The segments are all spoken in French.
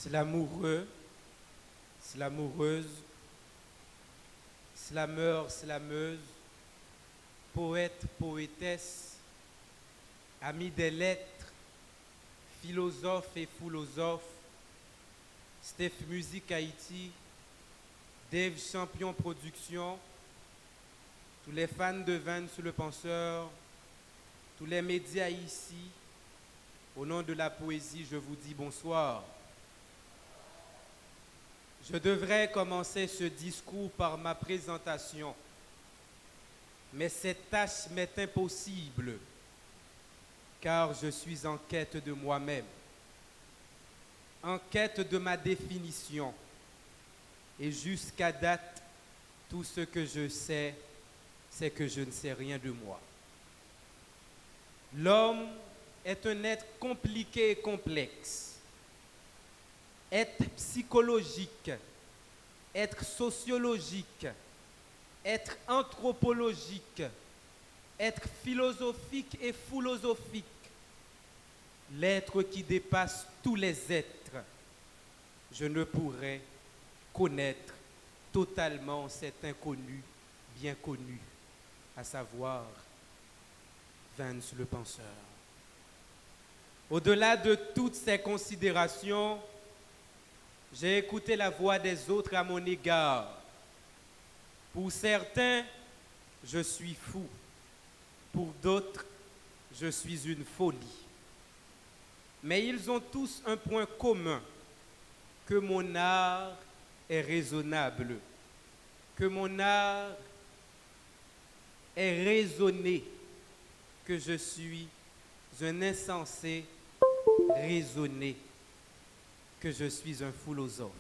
C'est l'amoureux, c'est l'amoureuse, slameur, slameuse, poète, poétesse, ami des lettres, philosophe et philosophe, Steph Musique Haïti, Dave Champion Production, tous les fans de Vance le Penseur, tous les médias ici, au nom de la poésie, je vous dis bonsoir. Je devrais commencer ce discours par ma présentation, mais cette tâche m'est impossible, car je suis en quête de moi-même, en quête de ma définition, et jusqu'à date, tout ce que je sais, c'est que je ne sais rien de moi. L'homme est un être compliqué et complexe. Être psychologique, être sociologique, être anthropologique, être philosophique et philosophique. L'être qui dépasse tous les êtres. Je ne pourrais connaître totalement cet inconnu bien connu, à savoir Vance le Penseur. Au-delà de toutes ces considérations, j'ai écouté la voix des autres à mon égard. Pour certains, je suis fou. Pour d'autres, je suis une folie. Mais ils ont tous un point commun, que mon art est raisonnable, que mon art est raisonné, que je suis un insensé raisonné, que je suis un philosophe.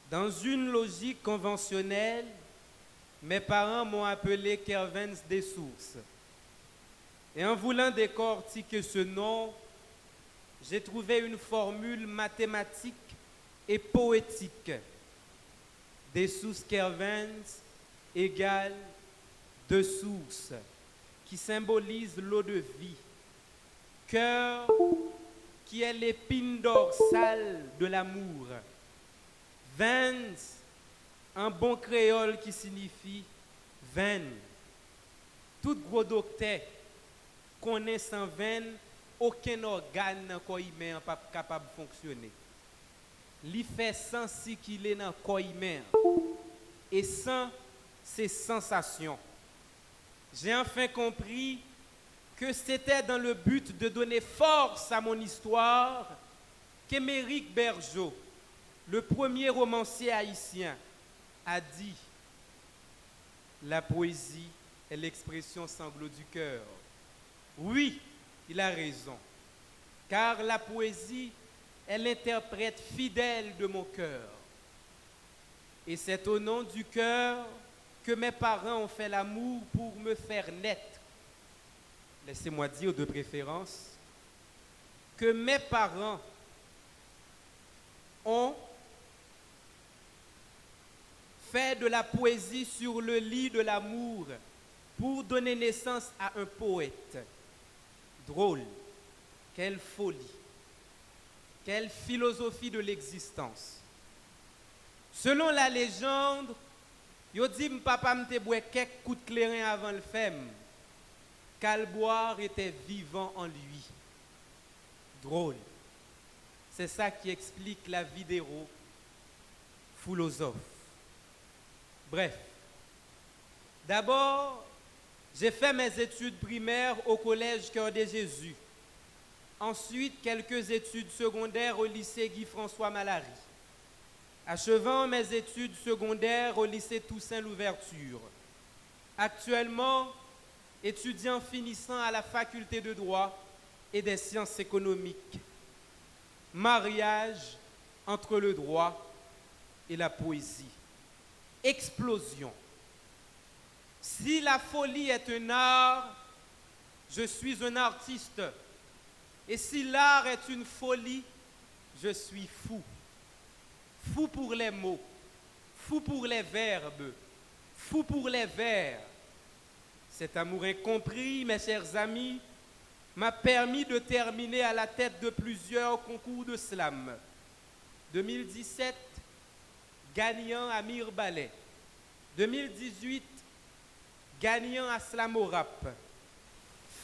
Dans une logique conventionnelle, mes parents m'ont appelé Kervens des Sources. Et en voulant décortiquer ce nom, j'ai trouvé une formule mathématique et poétique. Des sources Kervens égale deux sources qui symbolisent l'eau de vie. Cœur qui est l'épine dorsale de l'amour. Vance, un bon créole qui signifie veine. Tout gros docteur connaît sans veine, aucun organe dans le corps humain pas capable de fonctionner. Li fait sans si qu'il est dans le corps humain. Et sans ses sensations. J'ai enfin compris que c'était dans le but de donner force à mon histoire qu'Émeric Bergeau, le premier romancier haïtien, a dit « La poésie est l'expression sanglot du cœur ». Oui, il a raison, car la poésie est l'interprète fidèle de mon cœur. Et c'est au nom du cœur que mes parents ont fait l'amour pour me faire naître. Laissez-moi dire de préférence que mes parents ont fait de la poésie sur le lit de l'amour pour donner naissance à un poète. Drôle, quelle folie, quelle philosophie de l'existence. Selon la légende, yo dit papa m'te boit quelques coups de clairin avant le femme. Calboire était vivant en lui. Drôle. C'est ça qui explique la vie d'héros, philosophe. Bref. D'abord, j'ai fait mes études primaires au collège Cœur de Jésus. Ensuite, quelques études secondaires au lycée Guy-François Malary. Achevant mes études secondaires au lycée Toussaint Louverture. Actuellement, étudiant finissant à la faculté de droit et des sciences économiques. Mariage entre le droit et la poésie. Explosion. Si la folie est un art, je suis un artiste. Et si l'art est une folie, je suis fou. Fou pour les mots, fou pour les verbes, fou pour les vers. Cet amour incompris, mes chers amis, m'a permis de terminer à la tête de plusieurs concours de slam. 2017, gagnant à Mirbalais. 2018, gagnant à Slamorap.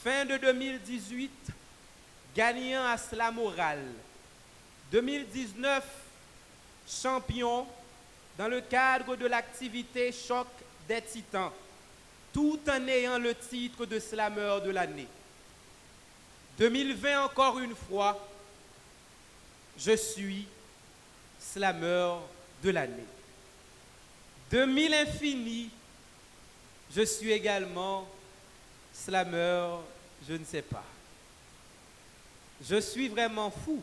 Fin de 2018, gagnant à Slamoral. 2019, champion dans le cadre de l'activité Choc des Titans, tout en ayant le titre de slameur de l'année. 2020, encore une fois, je suis slameur de l'année. 2000 infini, je suis également slameur, je ne sais pas. Je suis vraiment fou,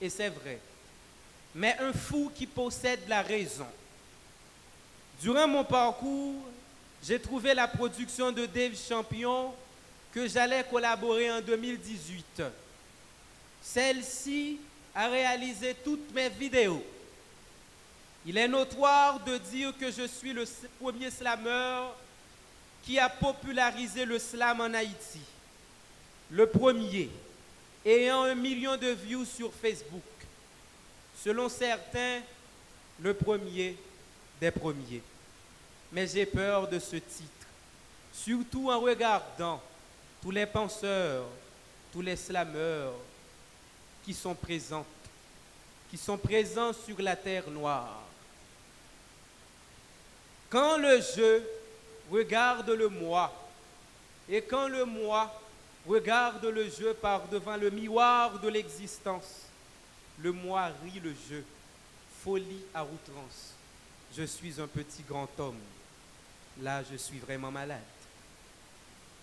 et c'est vrai, mais un fou qui possède la raison. Durant mon parcours, j'ai trouvé la production de Dave Champion que j'allais collaborer en 2018. Celle-ci a réalisé toutes mes vidéos. Il est notoire de dire que je suis le premier slameur qui a popularisé le slam en Haïti. Le premier, ayant 1 million de views sur Facebook. Selon certains, le premier des premiers. Mais j'ai peur de ce titre, surtout en regardant tous les penseurs, tous les slameurs qui sont présents sur la terre noire. Quand le je regarde le moi, et quand le moi regarde le je par devant le miroir de l'existence, le moi rit le je, folie à outrance. Je suis un petit grand homme. Là, je suis vraiment malade.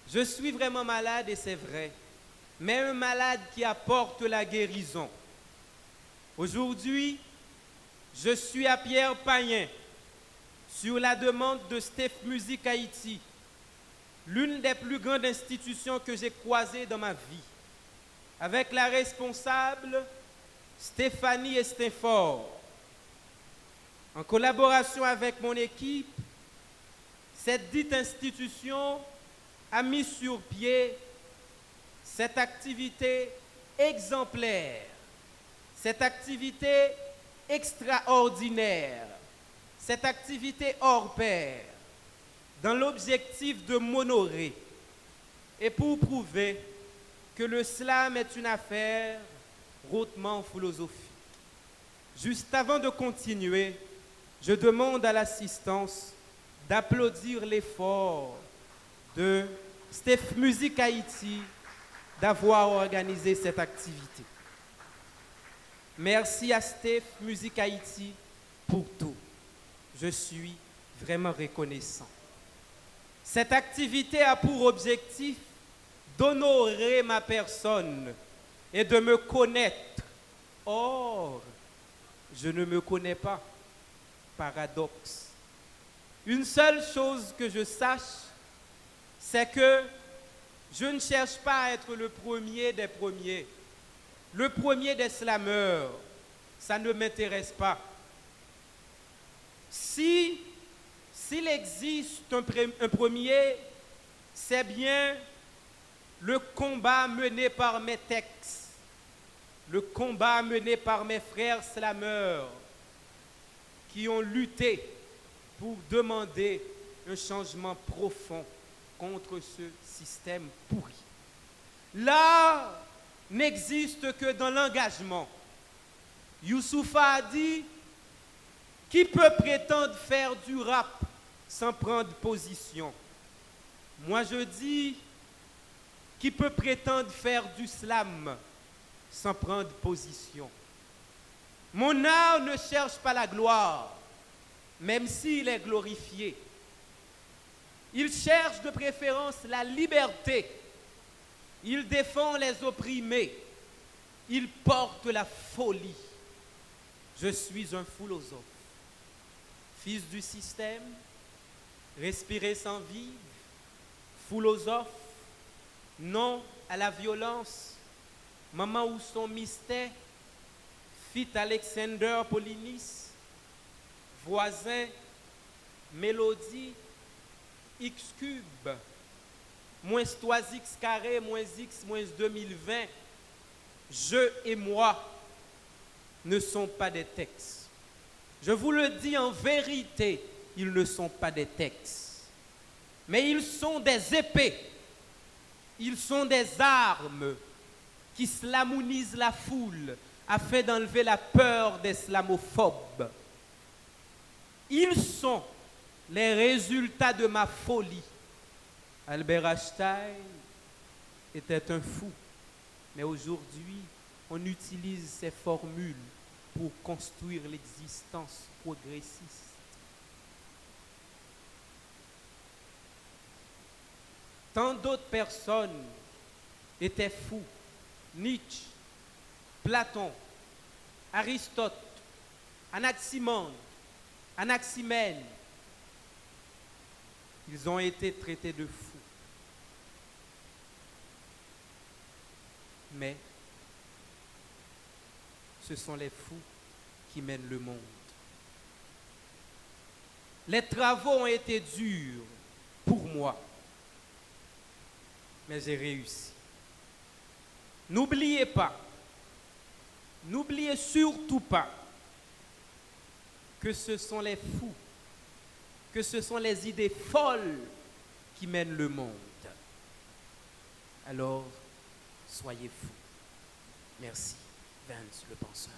Je suis vraiment malade et c'est vrai, mais un malade qui apporte la guérison. Aujourd'hui, je suis à Pierre Païen, sur la demande de Steph Music Haïti, l'une des plus grandes institutions que j'ai croisées dans ma vie, avec la responsable Stéphanie Estinfort. En collaboration avec mon équipe, cette dite institution a mis sur pied cette activité exemplaire, cette activité extraordinaire, cette activité hors pair, dans l'objectif de m'honorer et pour prouver que le slam est une affaire hautement philosophique. Juste avant de continuer, je demande à l'assistance d'applaudir l'effort de Steph Music Haïti d'avoir organisé cette activité. Merci à Steph Music Haïti pour tout. Je suis vraiment reconnaissant. Cette activité a pour objectif d'honorer ma personne et de me connaître. Or, je ne me connais pas. Paradoxe. Une seule chose que je sache, c'est que je ne cherche pas à être le premier des premiers. Le premier des slameurs, ça ne m'intéresse pas. S'il existe un premier, c'est bien le combat mené par mes textes, le combat mené par mes frères slameurs qui ont lutté pour demander un changement profond contre ce système pourri. L'art n'existe que dans l'engagement. Youssoufa a dit: qui peut prétendre faire du rap sans prendre position? Moi je dis: qui peut prétendre faire du slam sans prendre position? Mon art ne cherche pas la gloire, même s'il est glorifié. Il cherche de préférence la liberté. Il défend les opprimés. Il porte la folie. Je suis un philosophe, fils du système, respirer sans vivre, philosophe, non à la violence, maman où son mystère, fit Alexander Polinis, voisin, mélodie, X-Cube, moins 3x carré, moins x, moins 2020, je et moi ne sont pas des textes. Je vous le dis en vérité, ils ne sont pas des textes. Mais ils sont des épées. Ils sont des armes qui slamonisent la foule afin d'enlever la peur des islamophobes. Ils sont les résultats de ma folie. Albert Einstein était un fou, mais aujourd'hui, on utilise ces formules pour construire l'existence progressiste. Tant d'autres personnes étaient fous. Nietzsche, Platon, Aristote, Anaximandre, Anaximène. Ils ont été traités de fous. Mais ce sont les fous qui mènent le monde. Les travaux ont été durs pour moi, mais j'ai réussi. N'oubliez pas, n'oubliez surtout pas que ce sont les fous, que ce sont les idées folles qui mènent le monde. Alors, soyez fous. Merci, Vance le penseur.